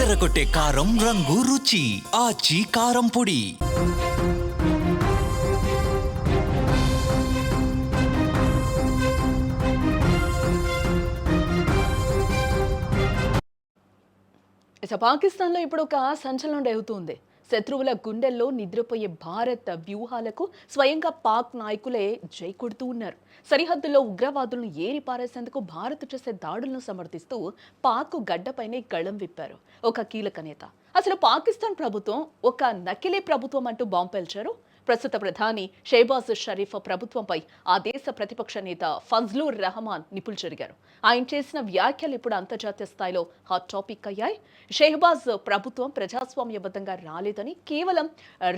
అదరగొట్టే కారం రంగు రుచి ఆచి కారం పొడి. పాకిస్తాన్లో ఇప్పుడు ఒక సంచలనం రేగుతుంది. శత్రువుల గుండెల్లో నిద్రపోయే భారత్ వ్యూహాలకు స్వయంగా పాక్ నాయకులే జై కొడుతూ ఉన్నారు. సరిహద్దుల్లో ఉగ్రవాదులను ఏరి పారేసేందుకు భారత్ చేసే దాడులను సమర్థిస్తూ పాక్ గడ్డపైనే గళం విప్పారు ఒక కీలక నేత. అసలు పాకిస్తాన్ ప్రభుత్వం ఒక నకిలీ ప్రభుత్వం అంటూ బాంబు పేల్చారు. ప్రస్తుత ప్రధాని షెహబాజ్ షరీఫ్ ప్రభుత్వంపై ఆ దేశ ప్రతిపక్ష నేత ఫజ్లుర్ రెహమాన్ నిప్పులు చెరిగారు. ఆయన చేసిన వ్యాఖ్యలు ఇప్పుడు అంతర్జాతీయ స్థాయిలో హాట్ టాపిక్ అయ్యాయి. షెహబాజ్ ప్రభుత్వం ప్రజాస్వామ్యబద్ధంగా రాలేదని, కేవలం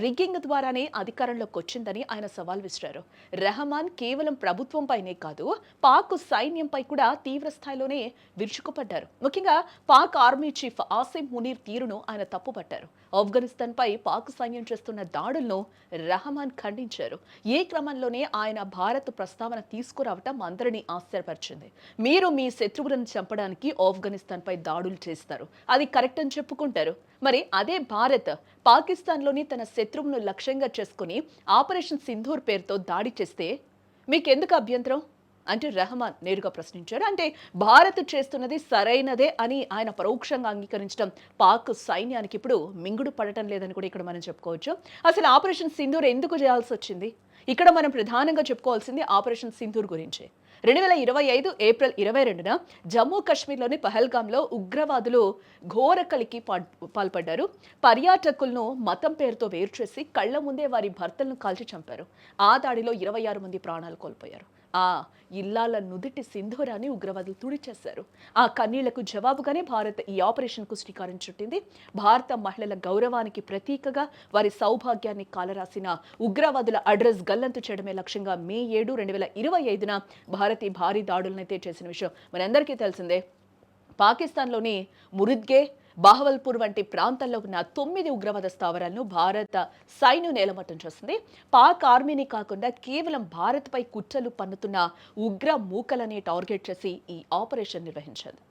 రిగ్గింగ్ ద్వారానే అధికారంలోకి వచ్చిందని ఆయన సవాల్ విసిరారు. రెహమాన్ కేవలం ప్రభుత్వంపైనే కాదు, పాక్ సైన్యంపై కూడా తీవ్ర స్థాయిలోనే విరుచుకుపడ్డారు. ముఖ్యంగా పాక్ ఆర్మీ చీఫ్ ఆసిమ్ మునీర్ తీరును ఆయన తప్పుపట్టారు. ఆఫ్ఘనిస్తాన్పై పాక్ సైన్యం చేస్తున్న దాడులను రెహమాన్ ఖండించారు. ఈ క్రమంలోనే ఆయన భారత్ ప్రస్తావన తీసుకురావటం అందరినీ ఆశ్చర్యపరిచింది. మీరు మీ శత్రువులను చంపడానికి ఆఫ్ఘనిస్తాన్పై దాడులు చేస్తారు, అది కరెక్ట్ అని చెప్పుకుంటారు. మరి అదే భారత్ పాకిస్తాన్లోని తన శత్రువును లక్ష్యంగా చేసుకుని ఆపరేషన్ సింధూర్ పేరుతో దాడి చేస్తే మీకెందుకు అభ్యంతరం అంటే రెహమాన్ నేరుగా ప్రశ్నించారు. అంటే భారత్ చేస్తున్నది సరైనదే అని ఆయన పరోక్షంగా అంగీకరించడం పాక్ సైన్యానికి ఇప్పుడు మింగుడు పడటం లేదని కూడా ఇక్కడ మనం చెప్పుకోవచ్చు. అసలు ఆపరేషన్ సింధూర్ ఎందుకు చేయాల్సి వచ్చింది? ఇక్కడ మనం ప్రధానంగా చెప్పుకోవాల్సింది ఆపరేషన్ సింధూర్ గురించి. 2025 ఏప్రిల్ 22న జమ్మూ కాశ్మీర్లోని పహల్గాంలో ఉగ్రవాదులు ఘోరకలికి పాల్పడ్డారు. పర్యాటకులను మతం పేరుతో వేరు చేసి కళ్ల ముందే వారి భర్తలను కాల్చి చంపారు. ఆ దాడిలో 26 మంది ప్రాణాలు కోల్పోయారు. ఆ ఇల్లాల నుదిటి సింధూరాన్ని ఉగ్రవాదులు తుడిచేశారు. ఆ కన్నీళ్లకు జవాబుగానే భారత్ ఈ ఆపరేషన్కు శ్రీకారం చుట్టింది. భారత మహిళల గౌరవానికి ప్రతీకగా వారి సౌభాగ్యాన్ని కాలరాసిన ఉగ్రవాదుల అడ్రస్ గల్లంతు చేయడమే లక్ష్యంగా మే 7, 2025న భారత్ ఈ భారీ దాడులనైతే చేసిన విషయం మనందరికీ తెలిసిందే. పాకిస్తాన్లోని మురిద్గే, బాహవల్పూర్ వంటి ప్రాంతాల్లో ఉన్న 9 ఉగ్రవాద స్థావరాలను భారత సైన్యం నేలమట్టం చేసింది. పాక్ ఆర్మీని కాకుండా కేవలం భారత్పై కుట్రలు పన్నుతున్న ఉగ్ర మూకలనే టార్గెట్ చేసి ఈ ఆపరేషన్ నిర్వహించింది.